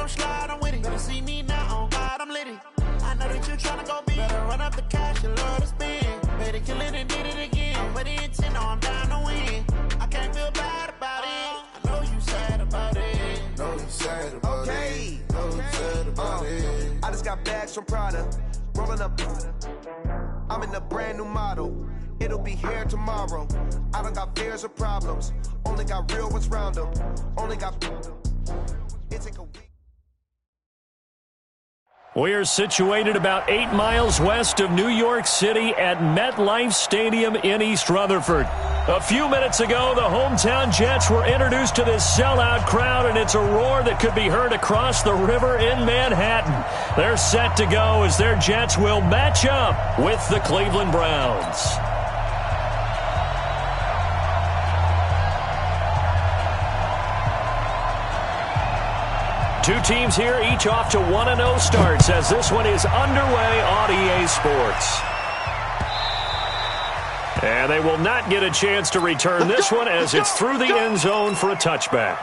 I'm slide, I'm with it. Better see me now, on God, I'm litty. I know that you tryna go big. Better run up the cash, you love to spend. Better kill it and did it again. But the intent, no, I'm down to win. I can't feel bad about it. I know you sad about it. Know you sad about it. Know you sad about it. I just got bags from Prada. Rolling up. I'm in a brand new model. It'll be here tomorrow. I don't got fears or problems. Only got real ones round them. Only got. It take a week. We're situated about 8 miles west of New York City at MetLife Stadium in East Rutherford. A few minutes ago, the hometown Jets were introduced to this sellout crowd, and it's a roar that could be heard across the river in Manhattan. They're set to go as their Jets will match up with the Cleveland Browns. Two teams here, each off to 1-0 starts as this one is underway on EA Sports. And they will not get a chance to return this one as it's through the end zone for a touchback.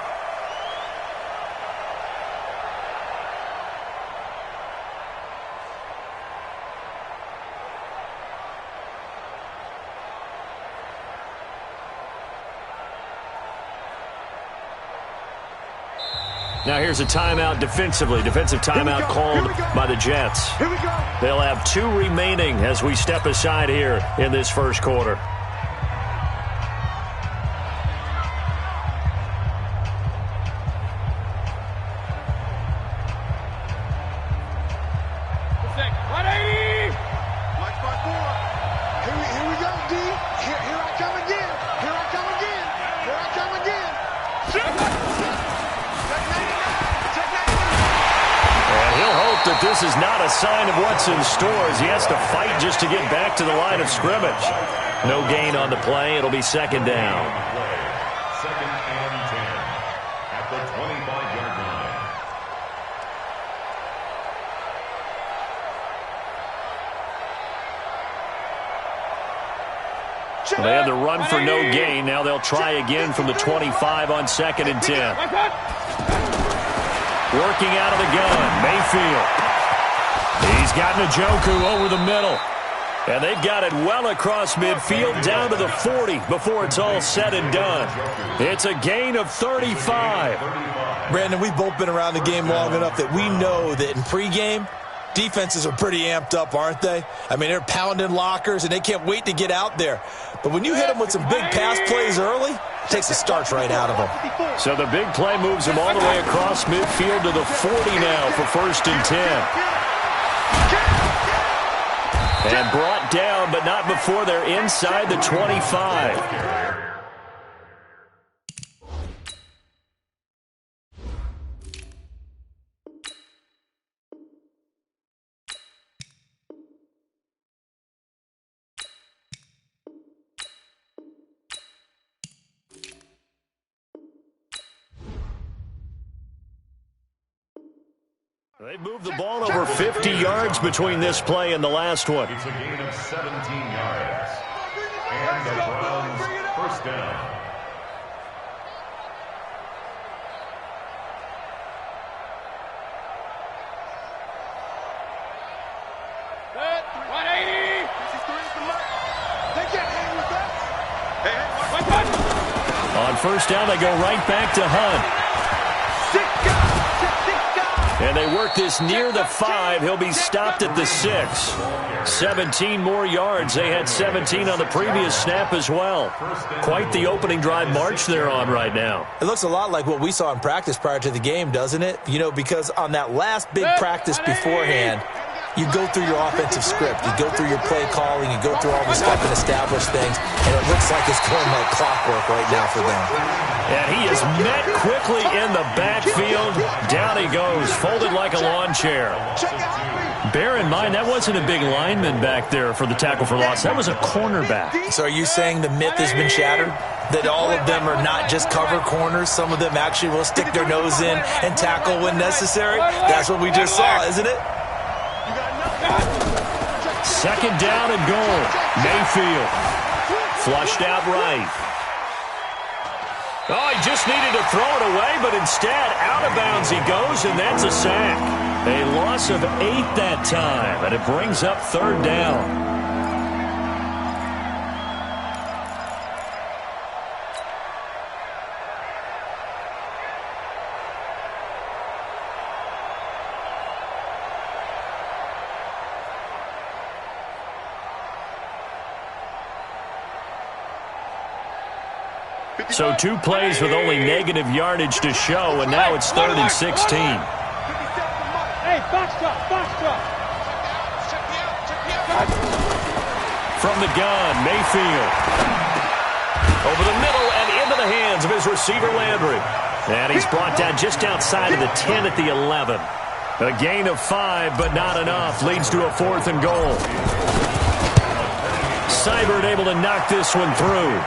Now here's a timeout defensively. Defensive timeout called by the Jets. They'll have 2 remaining as we step aside here in this first quarter. This is not a sign of what's in store as he has to fight just to get back to the line of scrimmage. No gain on the play. It'll be second down. Second and 10 at the 25-yard line. Well, they had the run for no gain. Now they'll try again from the 25 on second and 10. Working out of the gun, Mayfield. He's got Njoku over the middle. And they've got it well across midfield down to the 40 before it's all said and done. It's a gain of 35. Brandon, we've both been around the game long enough that we know that in pregame, defenses are pretty amped up, aren't they? I mean, they're pounding lockers, and they can't wait to get out there. But when you hit them with some big pass plays early, it takes the starch right out of them. So the big play moves them all the way across midfield to the 40 now for first and 10. And brought down, but not before they're inside the 25. They've moved the ball over 50 yards between this play and the last one. It's a gain of 17 yards. And the Browns first down. On first down, they go right back to Hunt. And they work this near the 5. He'll be stopped at the 6. 17 more yards. They had 17 on the previous snap as well. Quite the opening drive march they're on right now. It looks a lot like what we saw in practice prior to the game, doesn't it? You know, because on that last big practice beforehand, you go through your offensive script. You go through your play calling. You go through all the stuff and establish things. And it looks like it's going like clockwork right now for them. And he is met quickly in the backfield. Down he goes, folded like a lawn chair. Bear in mind, that wasn't a big lineman back there for the tackle for loss. That was a cornerback. So are you saying the myth has been shattered? That all of them are not just cover corners? Some of them actually will stick their nose in and tackle when necessary? That's what we just saw, isn't it? Second down and goal. Mayfield flushed out right. Oh, he just needed to throw it away, but instead, out of bounds he goes, and that's a sack. A loss of 8 that time, and it brings up 3rd down. So 2 plays with only negative yardage to show, and now it's 3rd and 16. Hey, box drop. From the gun, Mayfield. Over the middle and into the hands of his receiver, Landry. And he's brought down just outside of the 10 at the 11. A gain of 5, but not enough. Leads to a 4th and goal. Seibert able to knock this one through.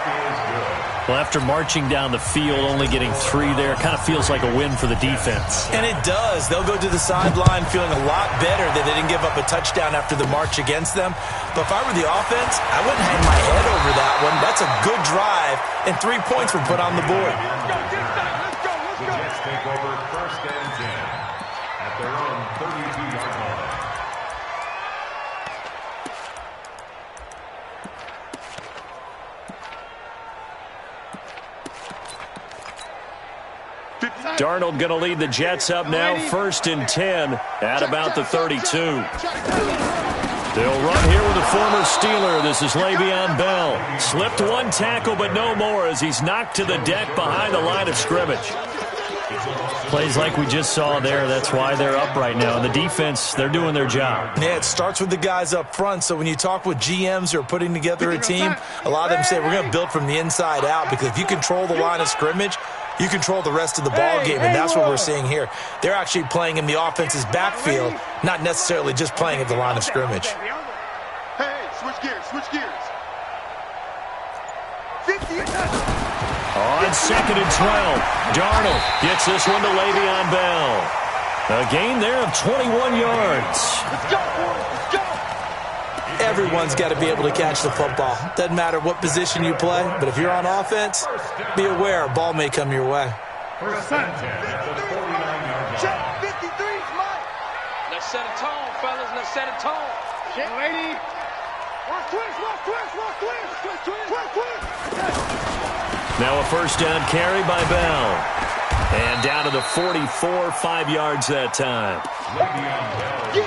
Well, after marching down the field, only getting 3 there, kind of feels like a win for the defense. And it does. They'll go to the sideline feeling a lot better that they didn't give up a touchdown after the march against them. But if I were the offense, I wouldn't hang my head over that one. That's a good drive, and 3 points were put on the board. The Jets take over 1st and 10 at their own 32-yard line. Darnold going to lead the Jets up now, 1st and 10 at about the 32. They'll run here with a former Steeler. This is Le'Veon Bell. Slipped 1 tackle, but no more as he's knocked to the deck behind the line of scrimmage. Plays like we just saw there. That's why they're up right now. And the defense, they're doing their job. Yeah, it starts with the guys up front. So when you talk with GMs who are putting together a team, a lot of them say we're going to build from the inside out, because if you control the line of scrimmage, you control the rest of the ball game, and that's what we're seeing here. They're actually playing in the offense's backfield, not necessarily just playing at the line of scrimmage. Hey, switch gears. On 2nd and 12, Darnold gets this one to Le'Veon Bell. A gain there of 21 yards. Let's go, boys. Let's go. Everyone's got to be able to catch the football. Doesn't matter what position you play, but if you're on offense, be aware a ball may come your way. 1st and 10 at the 49-yard line. Check 53's mine. Let's set a tone, fellas. Let's set a tone. Check, lady. Watch twist. Now a 1st down carry by Bell. And down to the 44, 5 yards that time.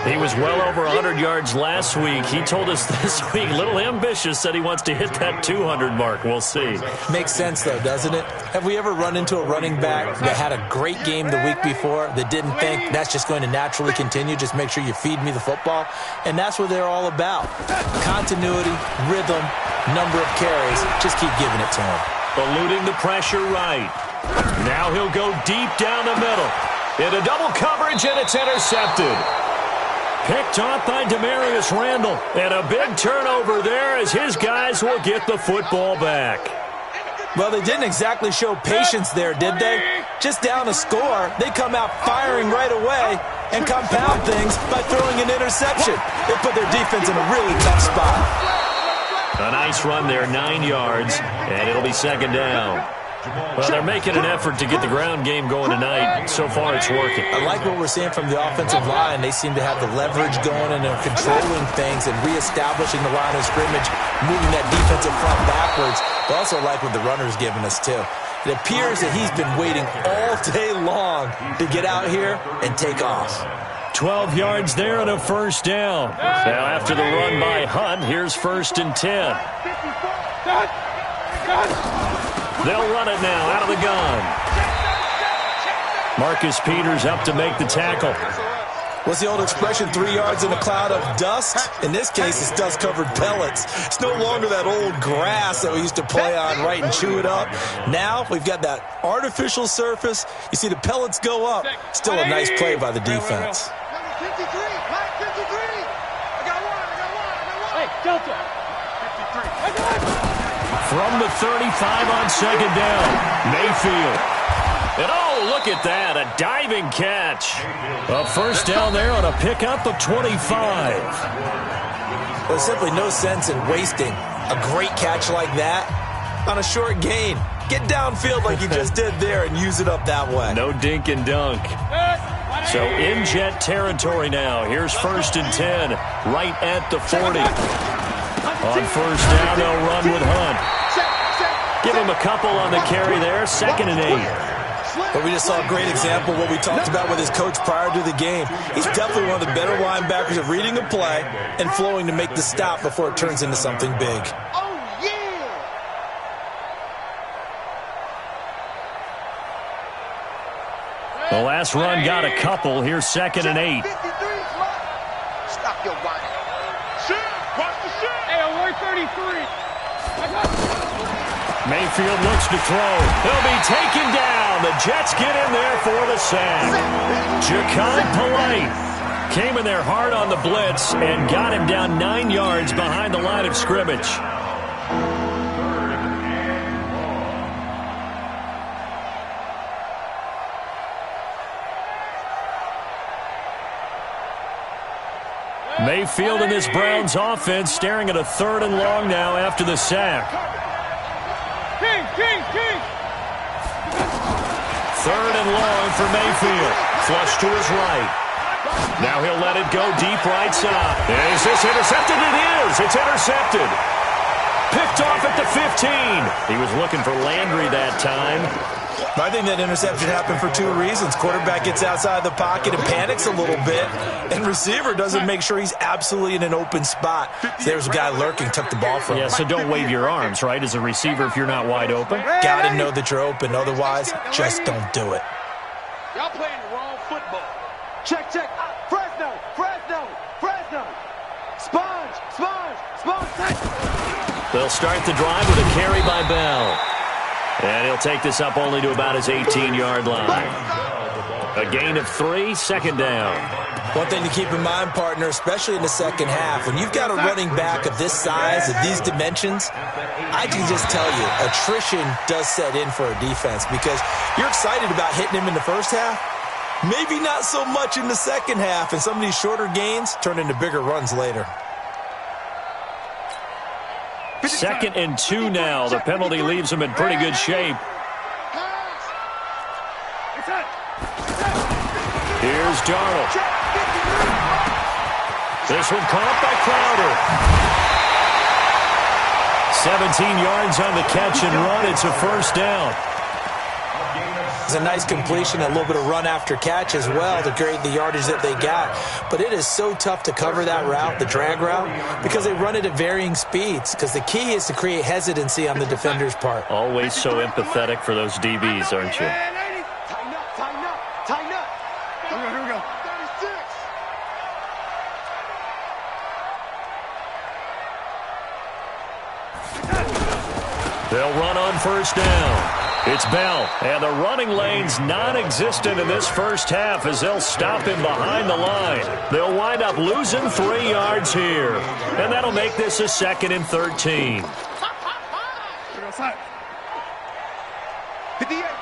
He was well over 100 yards last week. He told us this week, a little ambitious, said he wants to hit that 200 mark. We'll see. Makes sense, though, doesn't it? Have we ever run into a running back that had a great game the week before that didn't think that's just going to naturally continue? Just make sure you feed me the football. And that's what they're all about. Continuity, rhythm, number of carries. Just keep giving it to him. Eluding the pressure right. Now he'll go deep down the middle. Into double coverage, and it's intercepted. Picked off by Demarius Randall. And a big turnover there as his guys will get the football back. Well, they didn't exactly show patience there, did they? Just down a score, they come out firing right away and compound things by throwing an interception. They put their defense in a really tough spot. A nice run there, 9 yards, and it'll be 2nd down. Well, they're making an effort to get the ground game going tonight. So far, it's working. I like what we're seeing from the offensive line. They seem to have the leverage going and they're controlling things and reestablishing the line of scrimmage, moving that defensive front backwards. I also like what the runner's giving us, too. It appears that he's been waiting all day long to get out here and take off. 12 yards there and a 1st down. Now, after the run by Hunt, here's 1st and 10. They'll run it now out of the gun. Marcus Peters up to make the tackle. What's the old expression, 3 yards in a cloud of dust? In this case, it's dust-covered pellets. It's no longer that old grass that we used to play on, right, and chew it up. Now we've got that artificial surface. You see the pellets go up. Still a nice play by the defense. Number 53, Mike 53. I got one. Hey, Delta. 53. I got it. From the 35 on 2nd down, Mayfield. And oh, look at that, a diving catch. A 1st down there on a pickup of 25. There's simply no sense in wasting a great catch like that on a short gain. Get downfield like you just did there and use it up that way. No dink and dunk. So in Jet territory now. Here's 1st and 10, right at the 40. On 1st down, they'll run with Hunt. Give him a couple on the carry there, 2nd and 8. But we just saw a great example of what we talked about with his coach prior to the game. He's definitely one of the better linebackers at reading a play and flowing to make the stop before it turns into something big. The last run got a couple. Here's 2nd and 8. Stop your whining. Watch the shit. Hey, 133. Mayfield looks to throw. He'll be taken down. The Jets get in there for the sack. Ja'Kai Polite came in there hard on the blitz and got him down 9 yards behind the line of scrimmage. Mayfield in this Browns offense staring at a 3rd and long now after the sack. King. 3rd and long for Mayfield. Flush to his right. Now he'll let it go deep right side. Is this intercepted? It is. It's intercepted. Picked off at the 15. He was looking for Landry that time. I think that interception happened for 2 reasons. Quarterback gets outside the pocket and panics a little bit, and receiver doesn't make sure he's absolutely in an open spot. So there's a guy lurking, took the ball from him. Yeah, so don't wave your arms, right, as a receiver if you're not wide open. Got to know that you're open. Otherwise, just don't do it. Y'all playing the wrong football. Check. Fresno. Sponge. They'll start the drive with a carry by Bell. And he'll take this up only to about his 18-yard line. A gain of 3, 2nd down. One thing to keep in mind, partner, especially in the second half, when you've got a running back of this size, of these dimensions, I can just tell you, attrition does set in for a defense because you're excited about hitting him in the first half. Maybe not so much in the second half, and some of these shorter gains turn into bigger runs later. 2nd and 2 now. The penalty leaves him in pretty good shape. Here's Darnold. This one caught by Crowder. 17 yards on the catch and run. It's a 1st down. It's a nice completion, a little bit of run after catch as well to create the yardage that they got. But it is so tough to cover that route, the drag route, because they run it at varying speeds. Because the key is to create hesitancy on the defender's part. Always so empathetic for those DBs, aren't you? Tighten up. Here we go. 36. They'll run on 1st down. It's Bell, and the running lane's non-existent in this first half as they'll stop him behind the line. They'll wind up losing 3 yards here, and that'll make this a 2nd and 13. 58,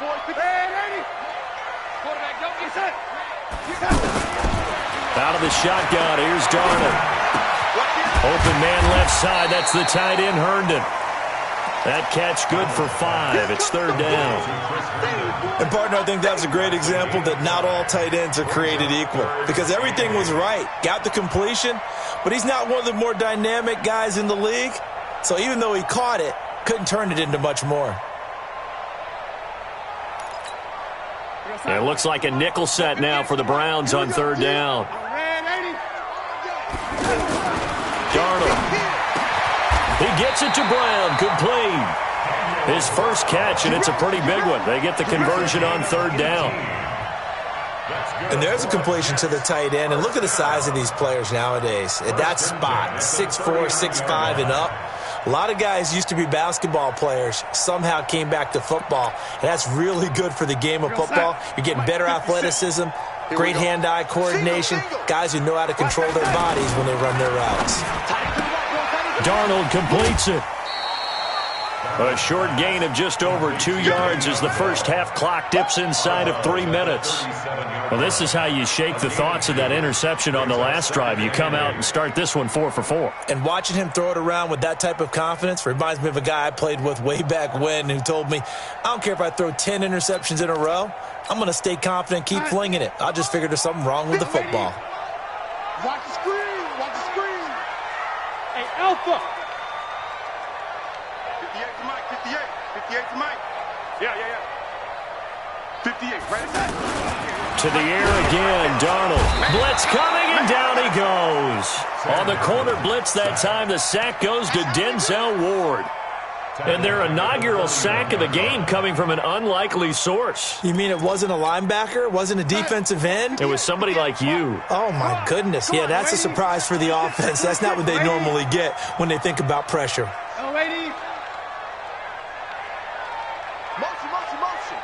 boys. 80. Quarterback, don't get set. Out of the shotgun, here's Darnold. Open man left side, that's the tight end, Herndon. That catch good for 5. It's 3rd down. And, partner, I think that's a great example that not all tight ends are created equal because everything was right. Got the completion, but he's not one of the more dynamic guys in the league. So even though he caught it, couldn't turn it into much more. It looks like a nickel set now for the Browns on 3rd down. Darnold. He gets it to Brown. Good play. His first catch, and it's a pretty big one. They get the conversion on 3rd down. And there's a completion to the tight end. And look at the size of these players nowadays. At that spot, 6'4", 6'5", and up. A lot of guys used to be basketball players, somehow came back to football. And that's really good for the game of football. You're getting better athleticism, great hand-eye coordination, guys who know how to control their bodies when they run their routes. Darnold completes it. A short gain of just over 2 yards as the first half clock dips inside of 3 minutes. Well, this is how you shake the thoughts of that interception on the last drive. You come out and start this one 4 for 4. And watching him throw it around with that type of confidence reminds me of a guy I played with way back when who told me, I don't care if I throw 10 interceptions in a row. I'm going to stay confident, keep flinging it. I just figured there's something wrong with the football. Watch the screen. Watch the screen. Hey, Alpha. 58 to Mike. 58. 58 to Mike. Yeah. 58. Right attack. To the air again, Darnold. Blitz coming, and down he goes. On the corner blitz that time, the sack goes to Denzel Ward. And their inaugural sack of the game coming from an unlikely source. You mean it wasn't a linebacker? It wasn't a defensive end? It was somebody like you. Oh, my goodness. Yeah, that's a surprise for the offense. That's not what they normally get when they think about pressure. Oh, lady. Motion.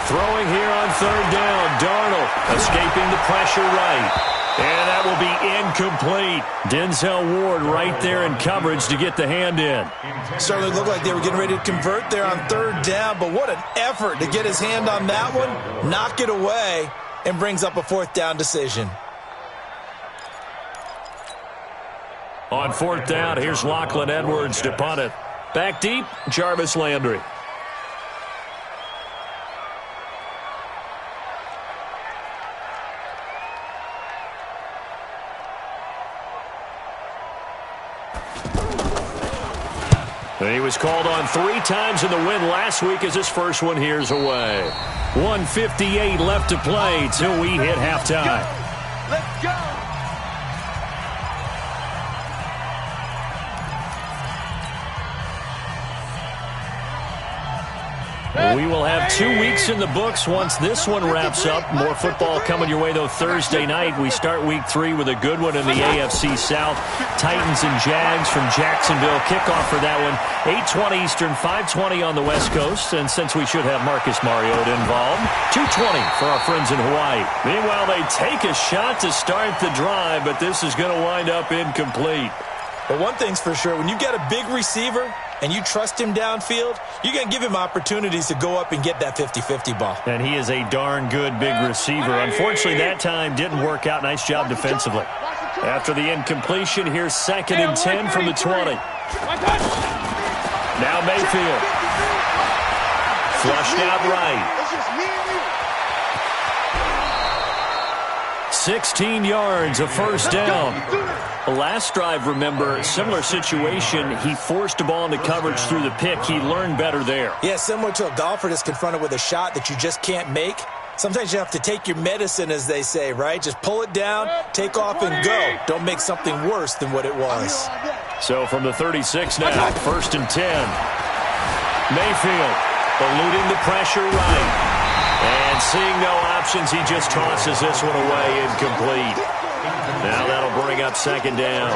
Throwing here on third down. Darnold escaping the pressure right. And that will be incomplete. Denzel Ward right there in coverage to get the hand in. Certainly looked like they were getting ready to convert there on third down, but what an effort to get his hand on that one, knock it away, and brings up a fourth down decision. On fourth down, here's Lachlan Edwards to punt it. Back deep, Jarvis Landry. And he was called on 3 times in the win last week as his first one here's away. 1:58 left to play till we hit halftime. Let's go. We will have 2 weeks in the books once this one wraps up. More football coming your way, though, Thursday night. We start week 3 with a good one in the AFC South. Titans and Jags from Jacksonville. Kickoff for that one, 8:20 Eastern, 5:20 on the West Coast. And since we should have Marcus Mariota involved, 2:20 for our friends in Hawaii. Meanwhile, they take a shot to start the drive, but this is going to wind up incomplete. But one thing's for sure, when you got a big receiver and you trust him downfield, you're going to give him opportunities to go up and get that 50-50 ball. And he is a darn good big receiver. Unfortunately, that time didn't work out. Nice job defensively. After the incompletion, here's 2nd and 10 from the 20. Now Mayfield. Flushed out right. 16 yards, a first down. Last drive, remember, similar situation. He forced a ball into coverage through the pick. He learned better there. Yeah, similar to a golfer that's confronted with a shot that you just can't make. Sometimes you have to take your medicine, as they say, right? Just pull it down, take off, and go. Don't make something worse than what it was. So from the 36 now, 1st and 10. Mayfield eluding the pressure right. And seeing no options, he just tosses this one away, incomplete. Now that'll bring up 2nd down.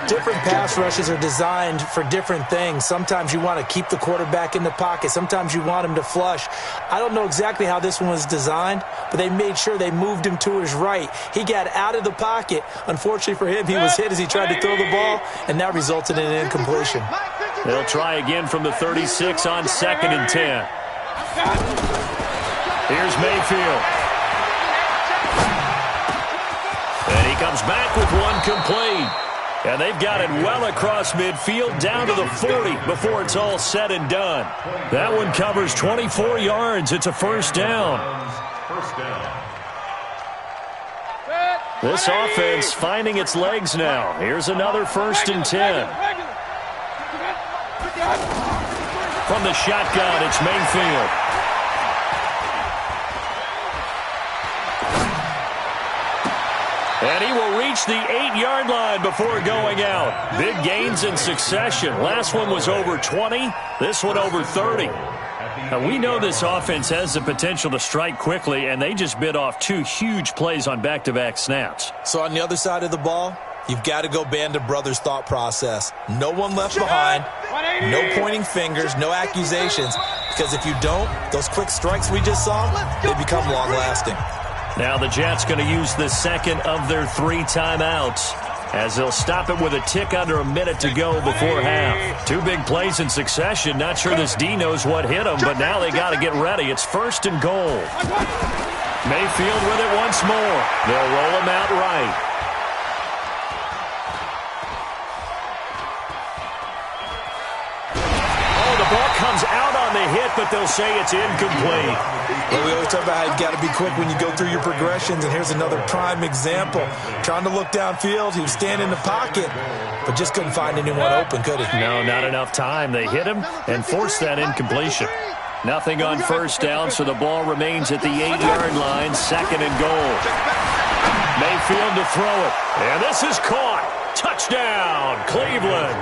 Different pass rushes are designed for different things. Sometimes you want to keep the quarterback in the pocket. Sometimes you want him to flush. I don't know exactly how this one was designed, but they made sure they moved him to his right. He got out of the pocket. Unfortunately for him, he was hit as he tried to throw the ball, and that resulted in an incompletion. They'll try again from the 36 on 2nd and 10. Here's Mayfield. And he comes back with one complete. And they've got it well across midfield down to the 40 before it's all said and done. That one covers 24 yards. It's a first down. This offense finding its legs now. Here's another 1st and 10. From the shotgun, it's Mayfield. And he will reach the 8-yard line before going out. Big gains in succession. Last one was over 20. This one over 30. Now, we know this offense has the potential to strike quickly, and they just bit off 2 huge plays on back-to-back snaps. So on the other side of the ball, you've got to go Band of Brothers thought process. No one left behind, no pointing fingers, no accusations, because if you don't, those quick strikes we just saw, they become long-lasting. Now the Jets going to use the 2nd of their 3 timeouts. as they'll stop it with a tick under a minute to go before half. 2 big plays in succession. Not sure this D knows what hit him, but now they got to get ready. It's 1st and goal. Mayfield with it once more. They'll roll him out right. Ball comes out on the hit, but they'll say it's incomplete. Well, we always talk about how you got to be quick when you go through your progressions, and here's another prime example. Trying to look downfield, he was standing in the pocket, but just couldn't find anyone open, could he? No, not enough time. They hit him and forced that incompletion. Nothing on 1st down, so the ball remains at the 8-yard line, 2nd and goal. Mayfield to throw it, and this is caught. Touchdown, Cleveland.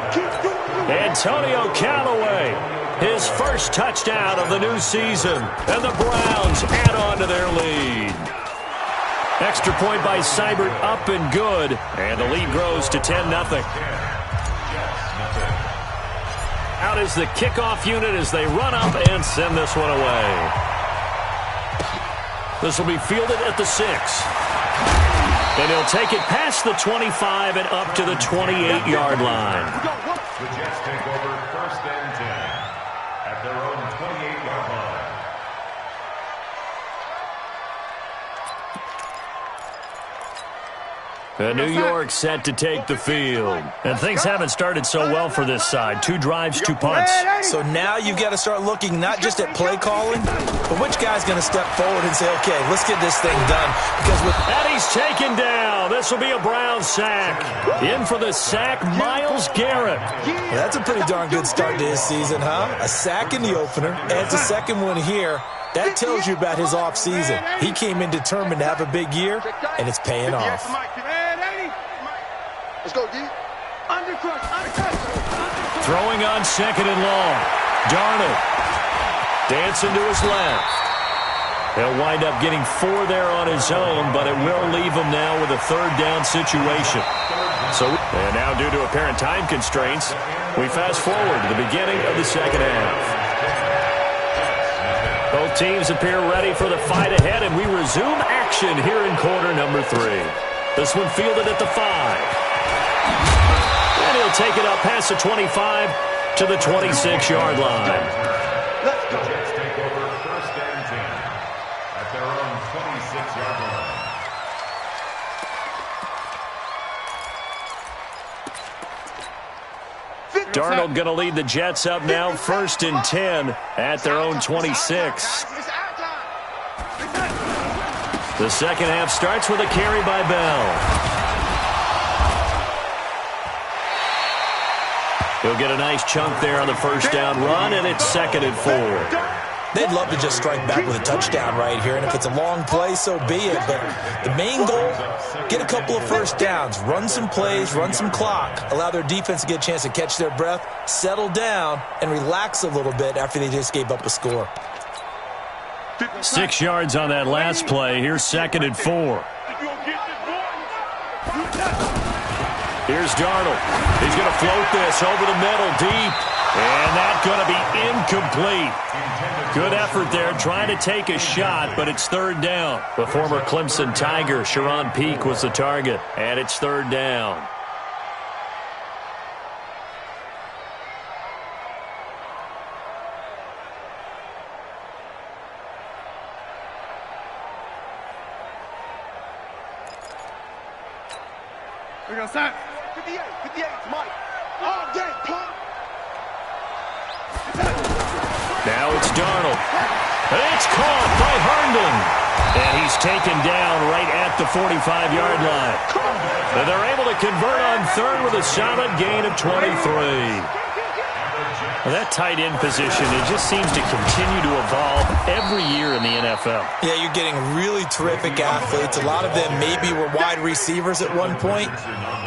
Antonio Callaway, his 1st touchdown of the new season, and the Browns add on to their lead. Extra point by Seibert, up and good, and the lead grows to 10-0. Out is the kickoff unit as they run up and send this one away. This will be fielded at the 6. And he'll take it past the 25 and up to the 28-yard line. The Jets take over 1st and 10 at their own 28-yard line. New York set to take the field. And things haven't started so well for this side. 2 drives, 2 punts. So now you've got to start looking not just at play calling, but which guy's going to step forward and say, okay, let's get this thing done. Because with and he's taken down. This will be a Brown sack. In for the sack, Myles Garrett. Well, that's a pretty darn good start to his season, huh? A sack in the opener, adds a 2nd one here. That tells you about his offseason. He came in determined to have a big year, and it's paying off. Let's go, D. Undercrush. Throwing on 2nd and long. Darnold dancing to his left. He'll wind up getting 4 there on his own, but it will leave him now with a 3rd down situation. And now, due to apparent time constraints, we fast forward to the beginning of the 2nd half. Both teams appear ready for the fight ahead, and we resume action here in quarter number 3. This one fielded at the 5. And he'll take it up past the 25 to the 26-yard line. The Jets take over 1st and 10 at their own 26-yard line. Darnold going to lead the Jets up now, 1st and 10 at their own 26. The 2nd half starts with a carry by Bell. He'll get a nice chunk there on the 1st down run, and it's 2nd and 4. They'd love to just strike back with a touchdown right here, and if it's a long play, so be it. But the main goal, get a couple of 1st downs, run some plays, run some clock, allow their defense to get a chance to catch their breath, settle down, and relax a little bit after they just gave up a score. 6 yards on that last play. Here's 2nd and 4. Here's Darnold. He's going to float this over the middle deep. And that's going to be incomplete. Good effort there trying to take a shot, but it's 3rd down. The former Clemson Tiger, Sharon Peake, was the target, and it's 3rd down. We got set. 58, Mike. Oh, dang, pump. Now it's Darnold. And it's caught by Herndon. And he's taken down right at the 45-yard line. And they're able to convert on 3rd with a solid gain of 23. Well, that tight end position, it just seems to continue to evolve every year in the NFL. Yeah, you're getting really terrific athletes. A lot of them maybe were wide receivers at one point.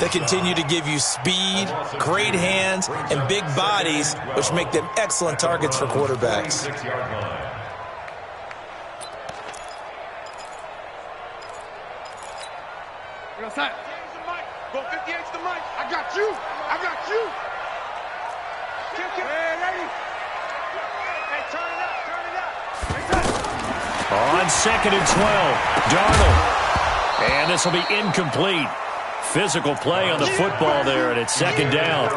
They continue to give you speed, great hands, and big bodies, which make them excellent targets for quarterbacks. Go 58 to Mike. I got you. Hey, turn it up. On 2nd and 12, Darnold. And this will be incomplete. physical play on the football there, and it's second down.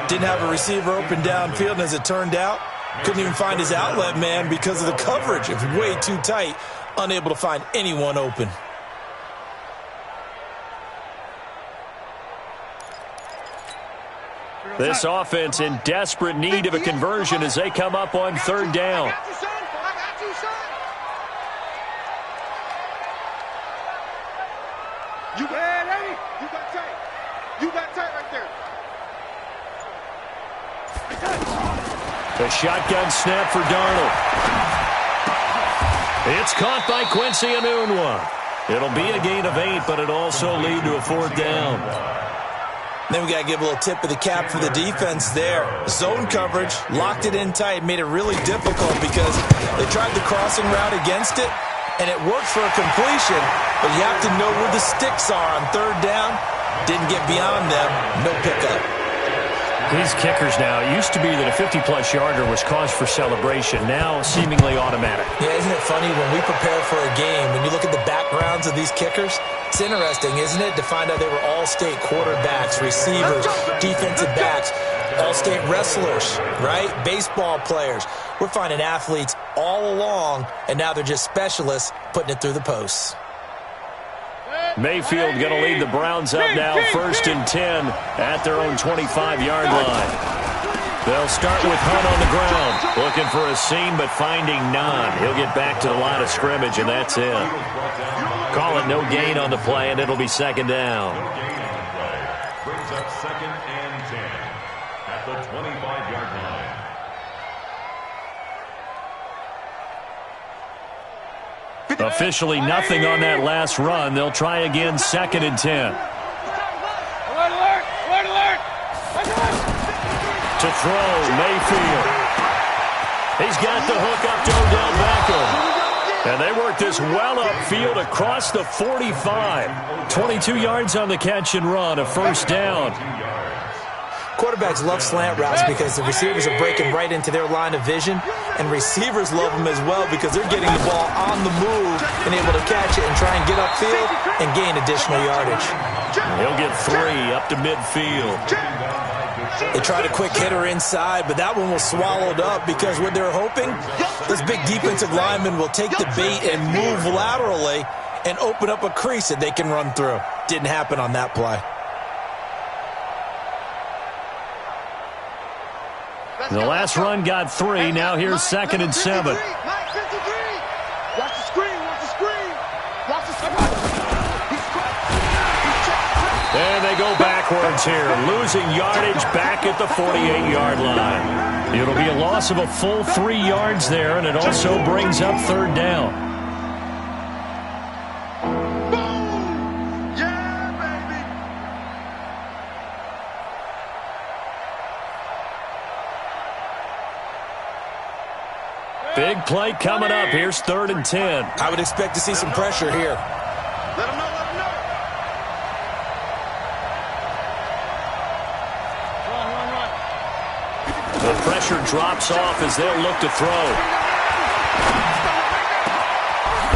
Didn't have a receiver open downfield, and as it turned out, couldn't even find his outlet man because of the coverage. It was way too tight, unable to find anyone open. This offense in desperate need of a conversion as they come up on third down. You got tight. You got tight right there. The shotgun snap for Darnold. It's caught by Quincy Enunwa. It'll be a gain of 8, but it'll also lead to a fourth down. Then we got to give a little tip of the cap for the defense there. Zone coverage, locked it in tight, made it really difficult because they tried the crossing route against it, and it worked for a completion, but you have to know where the sticks are on third down. Didn't get beyond them, no pickup. These kickers now, it used to be that a 50-plus yarder was cause for celebration, now seemingly automatic. Yeah, isn't it funny when we prepare for a game, when you look at the backgrounds of these kickers, it's interesting, isn't it, to find out they were all-state quarterbacks, receivers, defensive backs, all-state wrestlers, right? Baseball players. We're finding athletes all along, and now they're just specialists putting it through the posts. Mayfield going to lead the Browns up now, 1st and 10 at their own 25-yard line. They'll start with Hunt on the ground, looking for a seam but finding none. He'll get back to the line of scrimmage, and that's it. Call it no gain on the play, and it'll be second down. No gain on the play. Brings up 2nd and 10 at the 25-yard line. Officially nothing on that last run. They'll try again, 2nd and 10. Alert, alert, alert, alert. To throw, Mayfield. He's got the hook up to Odell Beckham. And they work this well upfield across the 45. 22 yards on the catch and run, a first down. Quarterbacks love slant routes because the receivers are breaking right into their line of vision, and receivers love them as well because they're getting the ball on the move and able to catch it and try and get upfield and gain additional yardage. He'll get 3 up to midfield. They tried a quick hitter inside, but that one was swallowed up because what they're hoping, this big defensive lineman will take the bait and move laterally and open up a crease that they can run through. Didn't happen on that play. The last run got 3. Now here's 2nd and 7. Watch the screen, watch the screen. Watch the screen. And they go backwards here, losing yardage back at the 48-yard line. It'll be a loss of a full 3 yards there, and it also brings up third down. Boom! Yeah, baby! Big play coming up. Here's 3rd and 10. I would expect to see some pressure here. Let him know, let him know. The pressure drops off as they'll look to throw.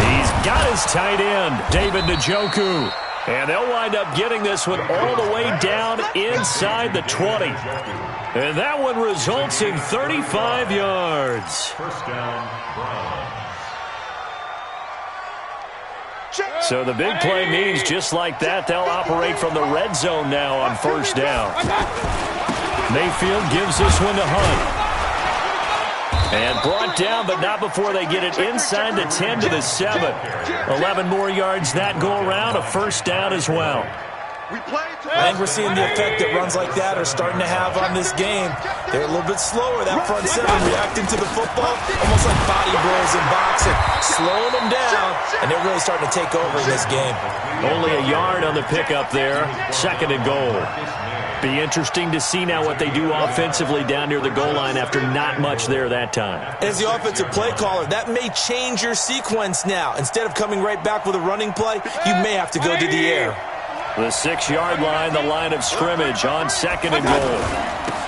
He's got his tight end, David Njoku. And they'll wind up getting this one all the way down inside the 20. And that one results in 35 yards. First down, Browns. So the big play means just like that, they'll operate from the red zone now on first down. Mayfield gives this one to Hunt. And brought down, but not before they get it inside the 10 to the 7. 11 more yards that go around, a first down as well. I think we're seeing the effect that runs like that are starting to have on this game. They're a little bit slower, that front 7, reacting to the football, almost like body blows in boxing, slowing them down, and they're really starting to take over in this game. Only a yard on the pickup there, 2nd and goal. Be interesting to see now what they do offensively down near the goal line after not much there that time. As the offensive play caller, that may change your sequence now. Instead of coming right back with a running play, you may have to go to the air. The 6-yard line, the line of scrimmage on 2nd and goal.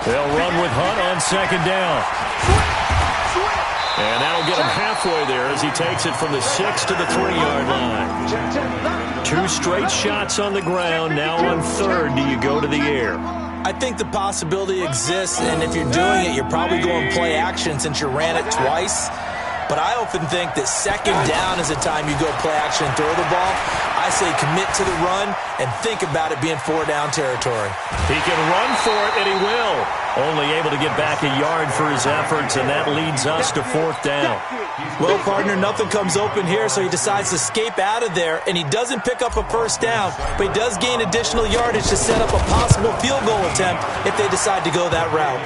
They'll run with Hunt on 2nd down. And that'll get him halfway there as he takes it from the 6 to the 3-yard line. 2 straight shots on the ground. Now on third, do you go to the air? I think the possibility exists, and if you're doing it, you're probably going play action since you ran it twice. But I often think that second down is the time you go play action and throw the ball. I say commit to the run and think about it being 4-down territory. He can run for it, and he will. Only able to get back a yard for his efforts, and that leads us to 4th down. Well, partner, nothing comes open here, so he decides to escape out of there, and he doesn't pick up a first down, but he does gain additional yardage to set up a possible field goal attempt if they decide to go that route.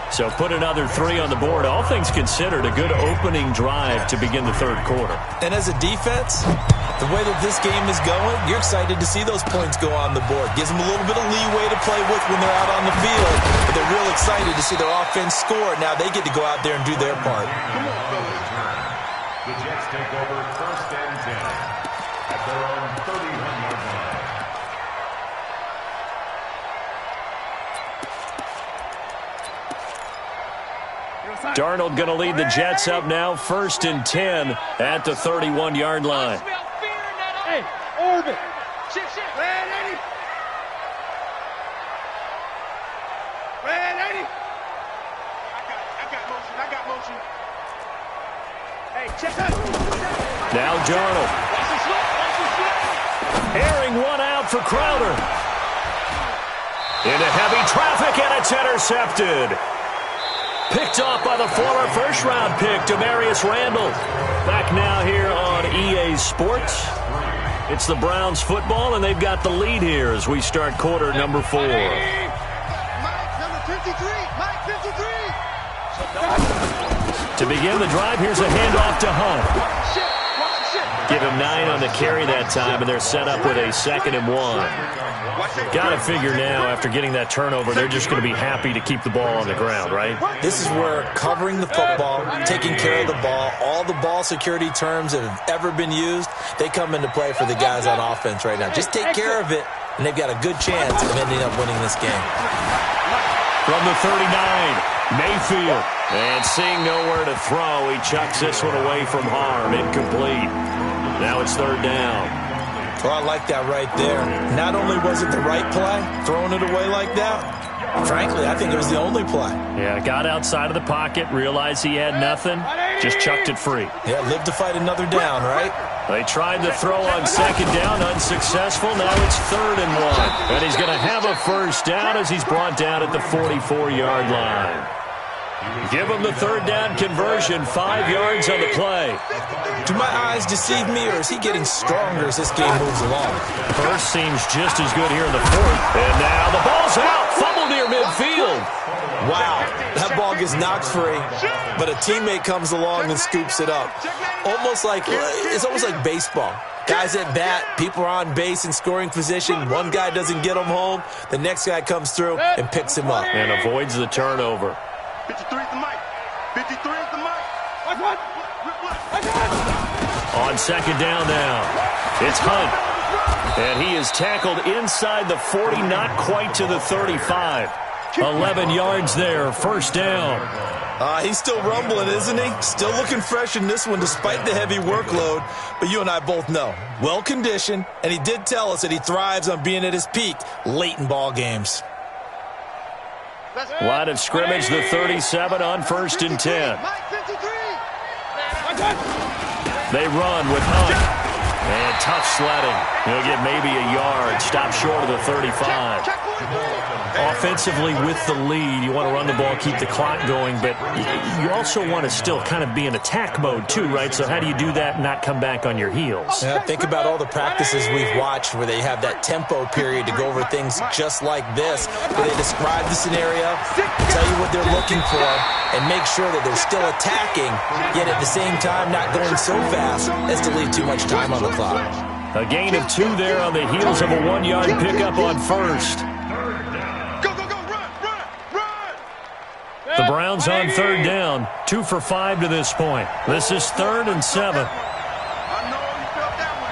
So put another 3 on the board. All things considered, a good opening drive to begin the third quarter. And as a defense, the way that this game is going, you're excited to see those points go on the board. Gives them a little bit of leeway to play with when they're out on the field, but they're real excited to see their offense score. Now they get to go out there and do their part. The Jets take over 1st and 10 at their own 31-yard line. Darnold going to lead the Jets up now, 1st and 10 at the 31-yard line. Hey, orbit. Shit. Red 80. Red 80. I got motion. Hey, check that. Now Darnold. Airing one out for Crowder. Into heavy traffic, and it's intercepted. Picked off by the former first-round pick, Demarius Randall. Back now here on EA Sports. It's the Browns football, and they've got the lead here as we start quarter number 4. Mike, number 53. Mike, 53. To begin the drive, here's a handoff to Hunt. Give him 9 on the carry that time, and they're set up with a 2nd and 1. Got to figure now, after getting that turnover, they're just going to be happy to keep the ball on the ground, right? This is where covering the football, taking care of the ball, all the ball security terms that have ever been used, they come into play for the guys on offense right now. Just take care of it, and they've got a good chance of ending up winning this game. From the 39, Mayfield. And seeing nowhere to throw, he chucks this one away from harm. Incomplete. Now it's 3rd down. Well, I like that right there. Not only was it the right play, throwing it away like that, frankly, I think it was the only play. Yeah, got outside of the pocket, realized he had nothing, just chucked it free. Yeah, live to fight another down, right? They tried the throw on 2nd down, unsuccessful. Now it's 3rd and 1. And he's going to have a first down as he's brought down at the 44-yard line. Give him the 3rd down conversion, 5 yards on the play. Do my eyes deceive me, or is he getting stronger as this game moves along? First seems just as good here in the 4th. And now the ball's out, fumbled near midfield. Wow, that ball gets knocked free, but a teammate comes along and scoops it up. It's almost like baseball. Guys at bat, people are on base in scoring position. One guy doesn't get him home, the next guy comes through and picks him up. And avoids the turnover. 53 is the mic. 53 is the mic. What? On 2nd down now, it's Hunt. And he is tackled inside the 40, not quite to the 35. 11 yards there, 1st down. He's still rumbling, isn't he? Still looking fresh in this one despite the heavy workload. But you and I both know, well-conditioned, and he did tell us that he thrives on being at his peak late in ball games. Line of scrimmage, the 37 on 1st and 10. They run with Hunt. And tough sledding. He'll get maybe a yard. Stop short of the 35. Offensively with the lead, you want to run the ball, keep the clock going, but you also want to still kind of be in attack mode too, right? So how do you do that and not come back on your heels? Yeah, think about all the practices we've watched where they have that tempo period to go over things just like this, where they describe the scenario, tell you what they're looking for, and make sure that they're still attacking, yet at the same time not going so fast as to leave too much time on the clock. A gain of 2 there on the heels of a 1-yard pickup on 1st. The Browns on 3rd down, 2 for 5 to this point. This is 3rd and 7. I know you felt that one.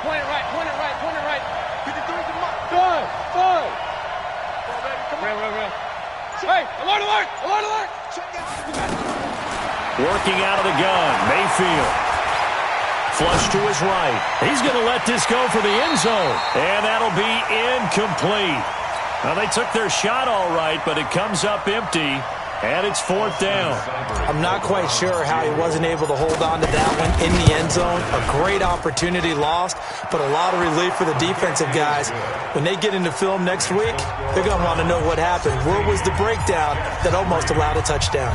Point it right. 53 to Mike. Good. Come on, baby. Come on. Real. Hey, alert, alert, alert, alert. Working out of the gun, Mayfield. Flush to his right. He's going to let this go for the end zone. And that'll be incomplete. Well, they took their shot all right, but it comes up empty. And it's 4th down. I'm not quite sure how he wasn't able to hold on to that one in the end zone. A great opportunity lost, but a lot of relief for the defensive guys. When they get into film next week, they're going to want to know what happened. Where was the breakdown that almost allowed a touchdown?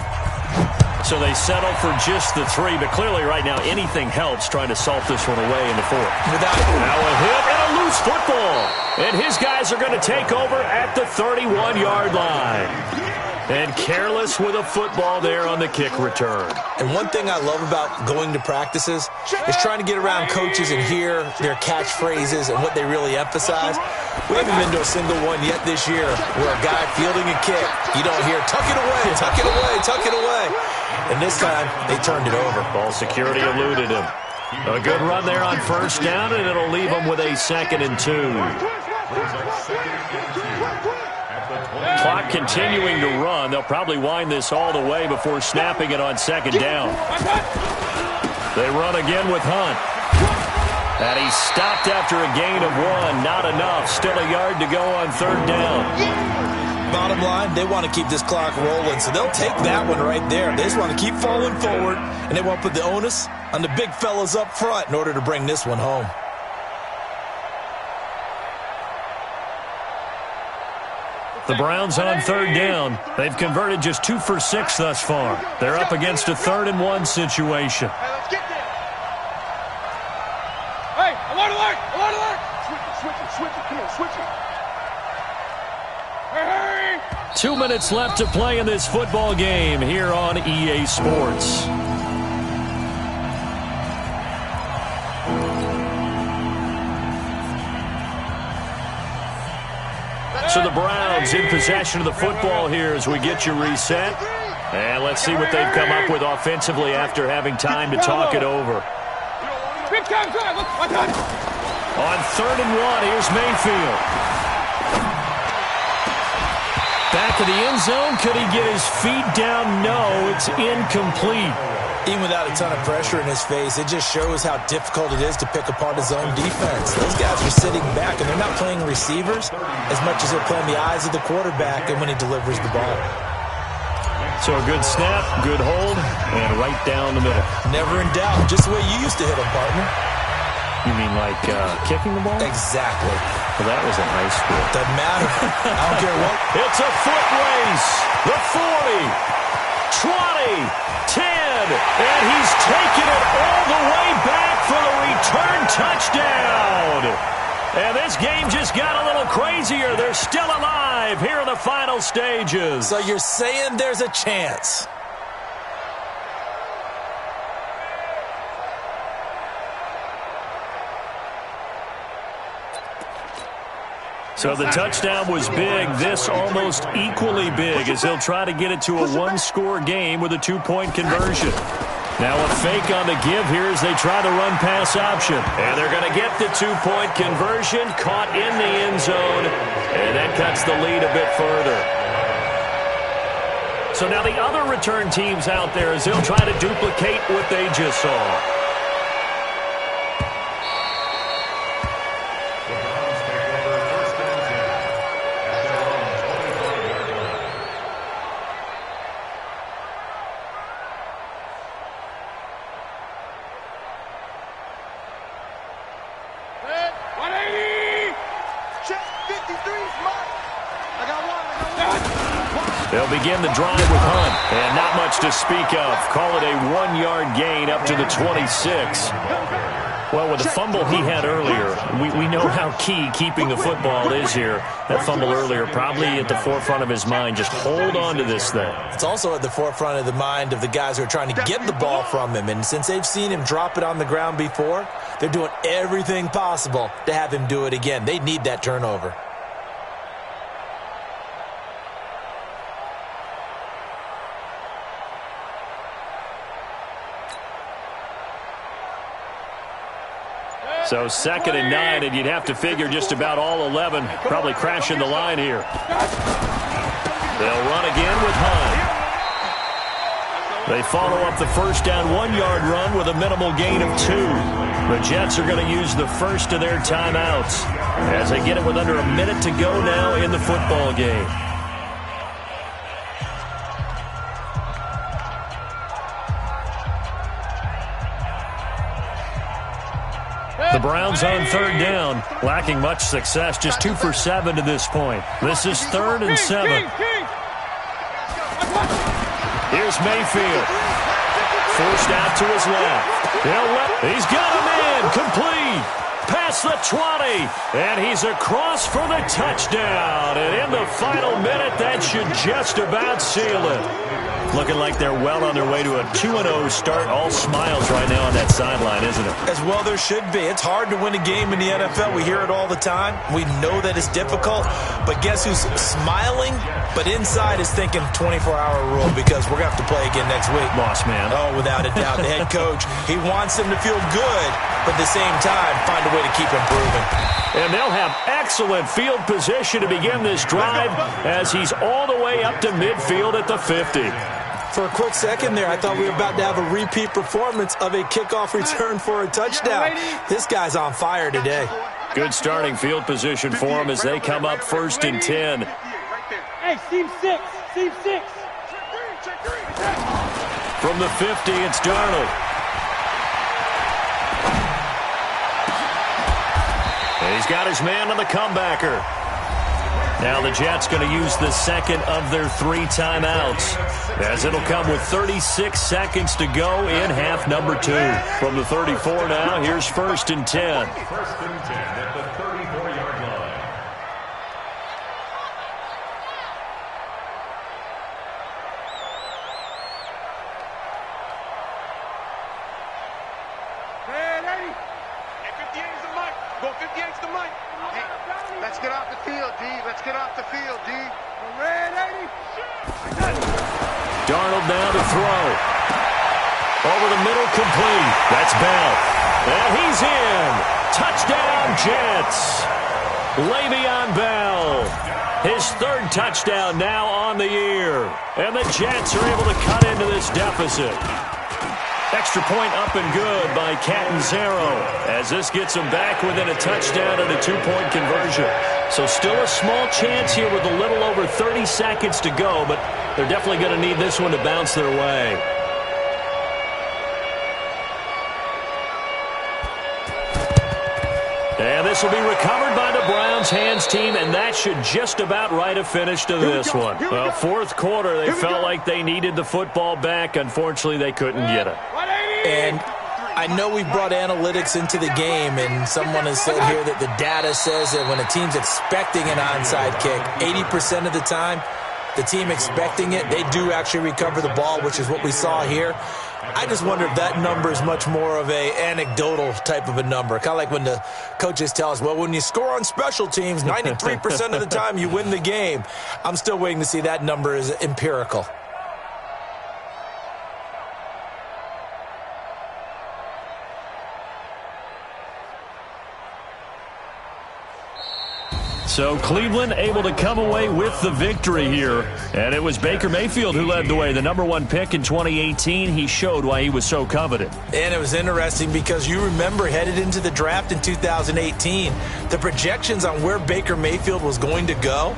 So they settle for just the 3, but clearly right now anything helps trying to salt this one away in the 4th. Now a hit and a loose football. And his guys are going to take over at the 31-yard line. And careless with a football there on the kick return. And one thing I love about going to practices is trying to get around coaches and hear their catchphrases and what they really emphasize. We haven't been to a single one yet this year where a guy fielding a kick, you don't hear, tuck it away, tuck it away, tuck it away. And this time, they turned it over. Ball security eluded him. A good run there on 1st down, and it'll leave him with a 2nd and 2. Clock continuing to run. They'll probably wind this all the way before snapping it on 2nd down. They run again with Hunt. And he's stopped after a gain of 1. Not enough. Still a yard to go on 3rd down. Bottom line, they want to keep this clock rolling, so they'll take that one right there. They just want to keep falling forward, and they want to put the onus on the big fellas up front in order to bring this one home. The Browns on 3rd down. They've converted just 2 for 6 thus far. They're up against a 3rd and 1 situation. Hey, let's get there. Hey, alert, alert, alert, alert. Switch it, come on, switch it. Hey, hey. 2 minutes left to play in this football game here on EA Sports. So the Browns in possession of the football here as we get you reset. And let's see what they've come up with offensively after having time to talk it over. On 3rd and 1, here's Mayfield. Back of the end zone. Could he get his feet down? No, it's incomplete. Even without a ton of pressure in his face, it just shows how difficult it is to pick apart his own defense. Those guys are sitting back, and they're not playing receivers as much as they're playing the eyes of the quarterback and when he delivers the ball. So a good snap, good hold, and right down the middle. Never in doubt. Just the way you used to hit him, partner. You mean like kicking the ball? Exactly. Well, that was in high school. Doesn't matter. I don't care what. It's a foot race. The 40, 20, 10, and he's taken it all the way back for the return touchdown. And this game just got a little crazier. They're still alive here in the final stages. So you're saying there's a chance? So the touchdown was big. This almost equally big as they'll try to get it to a 1-score game with a 2-point conversion. Now a fake on the give here as they try the run-pass option. And they're going to get the 2-point conversion, caught in the end zone, and that cuts the lead a bit further. So now the other return teams out there as they'll try to duplicate what they just saw. They'll begin the drive with Hunt, and not much to speak of. Call it a 1-yard gain up to the 26. Well, with the fumble he had earlier, we know how key keeping the football is here. That fumble earlier probably at the forefront of his mind. Just hold on to this thing. It's also at the forefront of the mind of the guys who are trying to get the ball from him. And since they've seen him drop it on the ground before, they're doing everything possible to have him do it again. They need that turnover. So 2nd and 9, and you'd have to figure just about all 11 probably crashing the line here. They'll run again with Hunt. They follow up the first down 1-yard run with a minimal gain of 2. The Jets are going to use the first of their timeouts as they get it with under a minute to go now in the football game. The Browns on third down, lacking much success, just 2 for 7 to this point. This is 3rd and 7. Here's Mayfield. Forced out to his left. He's got a man complete. Past the 20. And he's across for the touchdown. And in the final minute, that should just about seal it. Looking like they're well on their way to a 2-0 start. All smiles right now on that sideline, isn't it? As well there should be. It's hard to win a game in the NFL. We hear it all the time. We know that it's difficult. But guess who's smiling? But inside is thinking 24-hour rule because we're going to have to play again next week. Boss man. Oh, without a doubt. The head coach, he wants them to feel good, but at the same time, find a way to keep improving. And they'll have excellent field position to begin this drive as he's all the way up to midfield at the 50. For a quick second there, I thought we were about to have a repeat performance of a kickoff return for a touchdown. This guy's on fire today. Good starting field position for him as they come up 1st and 10. Hey, seam 6. From the 50, it's Darnold. And he's got his man on the comebacker. Now the Jets going to use the second of their 3 timeouts as it'll come with 36 seconds to go in half number 2. From the 34 now, here's 1st and 10. 1st and 10 at the 34-yard line. Hey, 58 is the mic. Go 58 is the mic. Let's get off the field, D. Let's get off the field, D. Red 80. Darnold now to throw. Over the middle, complete. That's Bell. And he's in. Touchdown, Jets. Le'Veon Bell. His 3rd touchdown now on the year. And the Jets are able to cut into this deficit. Extra point up and good by Catanzaro as this gets them back within a touchdown and a 2-point conversion. So still a small chance here with a little over 30 seconds to go, but they're definitely going to need this one to bounce their way. And this will be recovered by the Browns hands team, and that should just about write a finish to this one. Well, 4th quarter, they felt like they needed the football back. Unfortunately, they couldn't get it. And I know we brought analytics into the game, and someone has said here that the data says that when a team's expecting an onside kick, 80% of the time, the team expecting it, they do actually recover the ball, which is what we saw here. I just wonder if that number is much more of a anecdotal type of a number. Kind of like when the coaches tell us, well, when you score on special teams, 93% of the time you win the game. I'm still waiting to see that number is empirical. So Cleveland able to come away with the victory here. And it was Baker Mayfield who led the way. The #1 pick in 2018. He showed why he was so coveted. And it was interesting because you remember headed into the draft in 2018, the projections on where Baker Mayfield was going to go,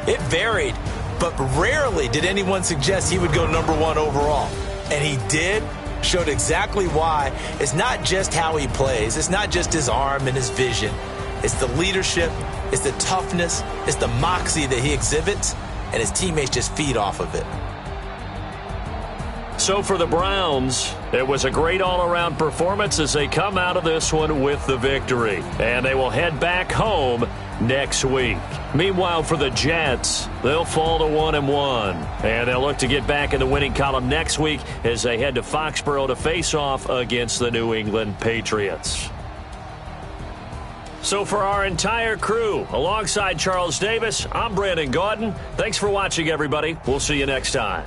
it varied. But rarely did anyone suggest he would go #1 overall. And he did. Showed exactly why. It's not just how he plays. It's not just his arm and his vision. It's the leadership. It's the toughness. It's the moxie that he exhibits. And his teammates just feed off of it. So for the Browns, it was a great all-around performance as they come out of this one with the victory. And they will head back home next week. Meanwhile, for the Jets, they'll fall to 1-1. And they'll look to get back in the winning column next week as they head to Foxborough to face off against the New England Patriots. So for our entire crew, alongside Charles Davis, I'm Brandon Gaudin. Thanks for watching, everybody. We'll see you next time.